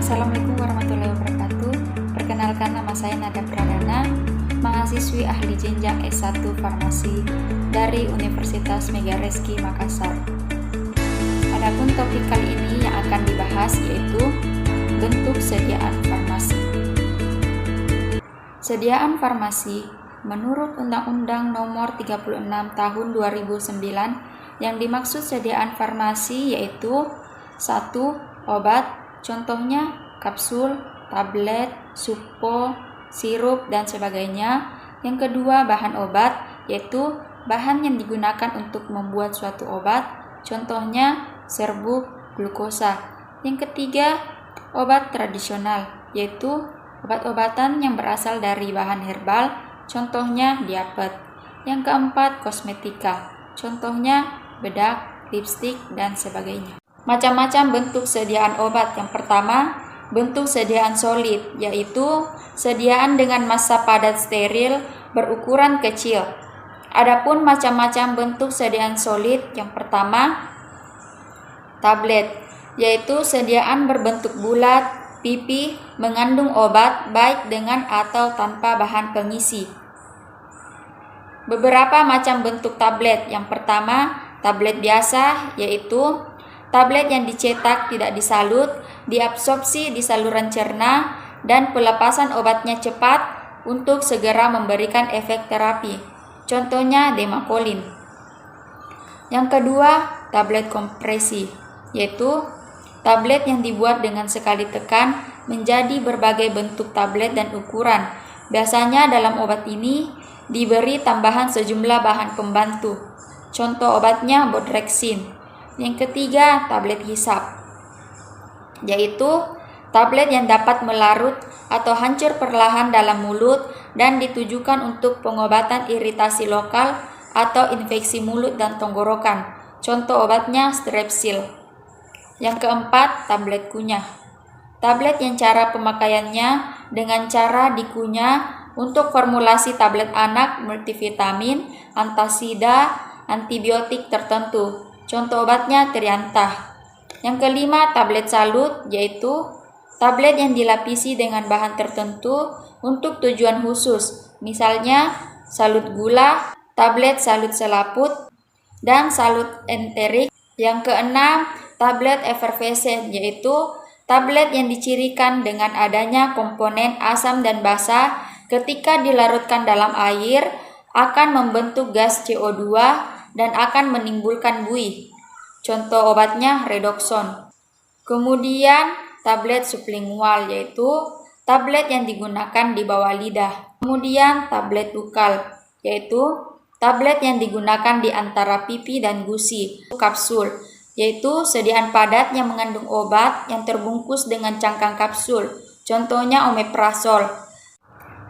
Assalamualaikum warahmatullahi wabarakatuh. Perkenalkan, nama saya Nada Pradana, mahasiswi ahli jenjang S1 Farmasi dari Universitas Megareski Makassar. Adapun topik kali ini yang akan dibahas yaitu bentuk sediaan farmasi. Sediaan farmasi menurut Undang-Undang Nomor 36 Tahun 2009, yang dimaksud sediaan farmasi yaitu 1. Obat, contohnya kapsul, tablet, suppo, sirup, dan sebagainya. Yang kedua, bahan obat, yaitu bahan yang digunakan untuk membuat suatu obat, contohnya serbuk, glukosa. Yang ketiga, obat tradisional, yaitu obat-obatan yang berasal dari bahan herbal, contohnya diapet. Yang keempat, kosmetika, contohnya bedak, lipstik, dan sebagainya. Macam-macam bentuk sediaan obat. Yang pertama, bentuk sediaan solid, yaitu sediaan dengan massa padat steril berukuran kecil. Adapun macam-macam bentuk sediaan solid, yang pertama, tablet, yaitu sediaan berbentuk bulat, pipih, mengandung obat baik dengan atau tanpa bahan pengisi. Beberapa macam bentuk tablet. Yang pertama, tablet biasa, yaitu tablet yang dicetak tidak disalut, diabsorpsi di saluran cerna, dan pelepasan obatnya cepat untuk segera memberikan efek terapi. Contohnya demakolin. Yang kedua, tablet kompresi, yaitu tablet yang dibuat dengan sekali tekan menjadi berbagai bentuk tablet dan ukuran. Biasanya dalam obat ini diberi tambahan sejumlah bahan pembantu. Contoh obatnya bodrexin. Yang ketiga, tablet hisap, yaitu tablet yang dapat melarut atau hancur perlahan dalam mulut dan ditujukan untuk pengobatan iritasi lokal atau infeksi mulut dan tenggorokan. Contoh obatnya strepsil. Yang keempat, tablet kunyah. Tablet yang cara pemakaiannya dengan cara dikunyah untuk formulasi tablet anak multivitamin, antasida, antibiotik tertentu. Contoh obatnya Triantah. Yang kelima, tablet salut, yaitu tablet yang dilapisi dengan bahan tertentu untuk tujuan khusus. Misalnya salut gula, tablet salut selaput, dan salut enterik. Yang keenam, tablet efervescent, yaitu tablet yang dicirikan dengan adanya komponen asam dan basa ketika dilarutkan dalam air akan membentuk gas CO2 dan akan menimbulkan buih. Contoh obatnya redoxon. Kemudian tablet sublingual, yaitu tablet yang digunakan di bawah lidah. Kemudian tablet bukal, yaitu tablet yang digunakan di antara pipi dan gusi. Kapsul, yaitu sediaan padat yang mengandung obat yang terbungkus dengan cangkang kapsul. Contohnya omeprazol.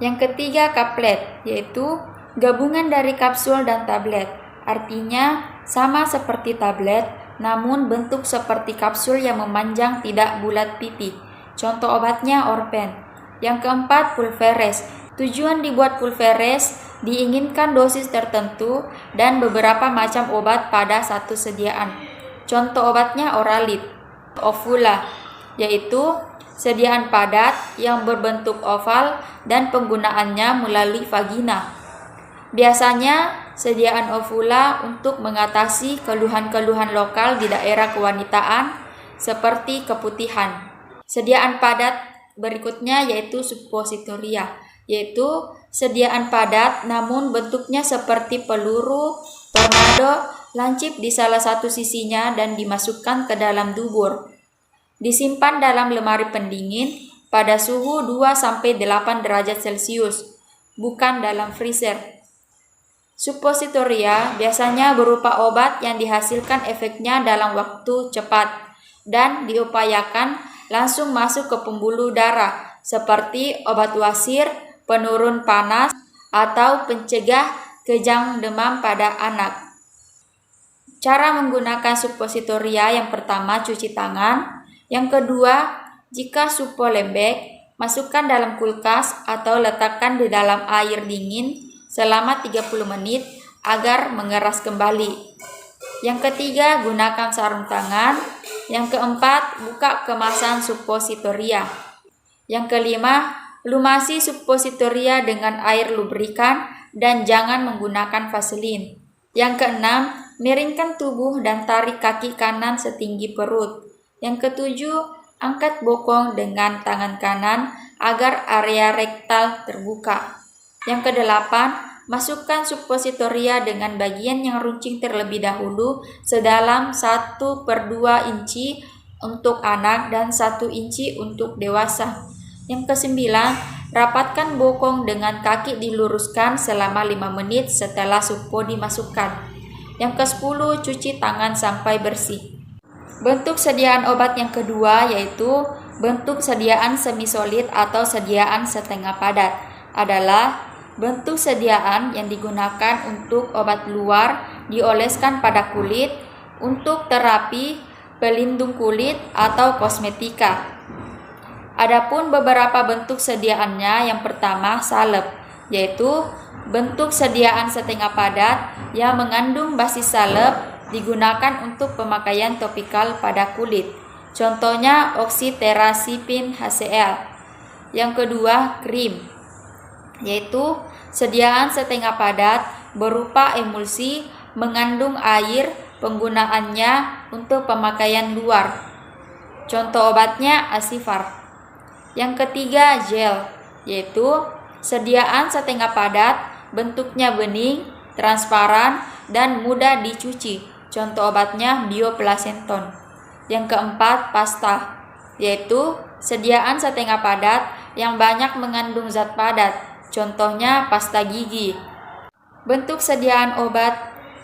Yang ketiga, kaplet, yaitu gabungan dari kapsul dan tablet. Artinya sama seperti tablet, namun bentuk seperti kapsul yang memanjang, tidak bulat pipi. Contoh obatnya Orpen. Yang keempat, pulveres. Tujuan dibuat pulveres, diinginkan dosis tertentu dan beberapa macam obat pada satu sediaan. Contoh obatnya Oralit. Ovula, yaitu sediaan padat yang berbentuk oval dan penggunaannya melalui vagina. Biasanya sediaan ovula untuk mengatasi keluhan-keluhan lokal di daerah kewanitaan seperti keputihan. Sediaan padat berikutnya yaitu suppositoria, yaitu sediaan padat namun bentuknya seperti peluru, tornado, lancip di salah satu sisinya dan dimasukkan ke dalam dubur. Disimpan dalam lemari pendingin pada suhu 2-8 derajat Celcius, bukan dalam freezer. Suppositoria biasanya berupa obat yang dihasilkan efeknya dalam waktu cepat dan diupayakan langsung masuk ke pembuluh darah seperti obat wasir, penurun panas, atau pencegah kejang demam pada anak. Cara menggunakan suppositoria: yang pertama, cuci tangan. Yang kedua, jika suppo lembek, masukkan dalam kulkas atau letakkan di dalam air dingin selama 30 menit agar mengeras kembali. Yang ketiga, gunakan sarung tangan. Yang keempat, buka kemasan suppositoria. Yang kelima, lumasi suppositoria dengan air lubrikan dan jangan menggunakan vaselin. Yang keenam, miringkan tubuh dan tarik kaki kanan setinggi perut. Yang ketujuh, angkat bokong dengan tangan kanan agar area rektal terbuka. Yang kedelapan, masukkan suppositoria dengan bagian yang runcing terlebih dahulu sedalam 1/2 inci untuk anak dan 1 inci untuk dewasa. Yang kesembilan, rapatkan bokong dengan kaki diluruskan selama 5 menit setelah suppo dimasukkan. Yang ke-10, cuci tangan sampai bersih. Bentuk sediaan obat yang kedua yaitu bentuk sediaan semi-solid atau sediaan setengah padat adalah bentuk sediaan yang digunakan untuk obat luar dioleskan pada kulit untuk terapi, pelindung kulit, atau kosmetika. Adapun beberapa bentuk sediaannya, yang pertama salep, yaitu bentuk sediaan setengah padat yang mengandung basis salep digunakan untuk pemakaian topikal pada kulit. Contohnya oxytetracycline HCl. Yang kedua, krim, yaitu sediaan setengah padat berupa emulsi mengandung air, penggunaannya untuk pemakaian luar. Contoh obatnya Asifar. Yang ketiga, gel, yaitu sediaan setengah padat, bentuknya bening, transparan, dan mudah dicuci. Contoh obatnya Bioplacenton. Yang keempat, pasta, yaitu sediaan setengah padat yang banyak mengandung zat padat. Contohnya pasta gigi. Bentuk sediaan obat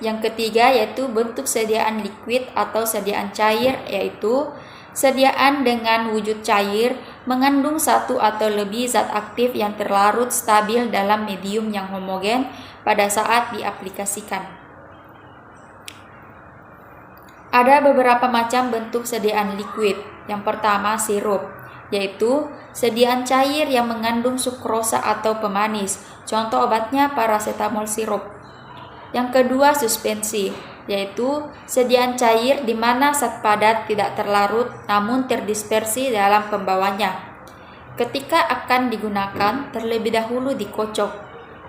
yang ketiga yaitu bentuk sediaan liquid atau sediaan cair, yaitu sediaan dengan wujud cair mengandung satu atau lebih zat aktif yang terlarut stabil dalam medium yang homogen pada saat diaplikasikan. Ada beberapa macam bentuk sediaan liquid. Yang pertama, sirup, yaitu sediaan cair yang mengandung sukrosa atau pemanis. Contoh obatnya paracetamol sirup. Yang kedua, suspensi, yaitu sediaan cair di mana zat padat tidak terlarut namun terdispersi dalam pembawanya. Ketika akan digunakan, terlebih dahulu dikocok.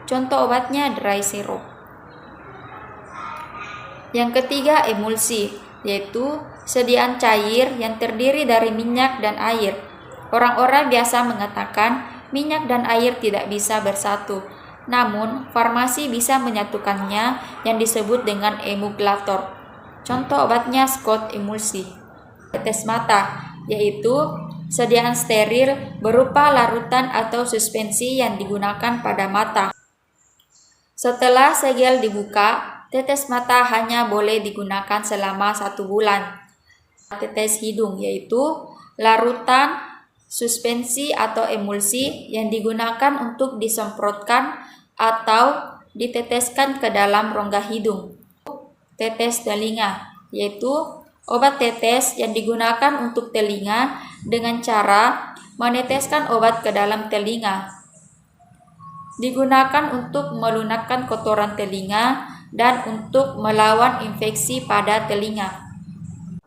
Contoh obatnya dry syrup. Yang ketiga, emulsi, yaitu sediaan cair yang terdiri dari minyak dan air. Orang-orang biasa mengatakan minyak dan air tidak bisa bersatu. Namun, farmasi bisa menyatukannya yang disebut dengan emulgator. Contoh obatnya Scott emulsi. Tetes mata, yaitu sediaan steril berupa larutan atau suspensi yang digunakan pada mata. Setelah segel dibuka, tetes mata hanya boleh digunakan selama 1 bulan. Tetes hidung, yaitu larutan, suspensi atau emulsi yang digunakan untuk disemprotkan atau diteteskan ke dalam rongga hidung. Tetes telinga, yaitu obat tetes yang digunakan untuk telinga dengan cara meneteskan obat ke dalam telinga. Digunakan untuk melunakkan kotoran telinga dan untuk melawan infeksi pada telinga.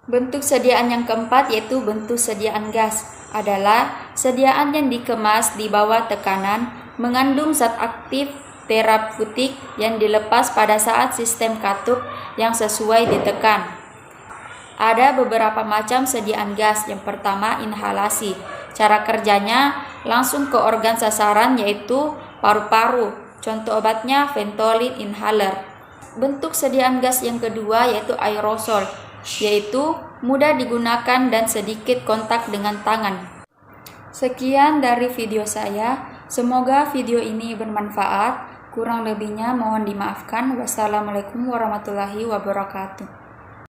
Bentuk sediaan yang keempat yaitu bentuk sediaan gas, adalah sediaan yang dikemas di bawah tekanan mengandung zat aktif terapeutik yang dilepas pada saat sistem katup yang sesuai ditekan. Ada beberapa macam sediaan gas. Yang pertama, inhalasi. Cara kerjanya langsung ke organ sasaran yaitu paru-paru. Contoh obatnya Ventolin inhaler. Bentuk sediaan gas yang kedua yaitu aerosol, yaitu mudah digunakan dan sedikit kontak dengan tangan. Sekian dari video saya. Semoga video ini bermanfaat. Kurang lebihnya mohon dimaafkan. Wassalamualaikum warahmatullahi wabarakatuh.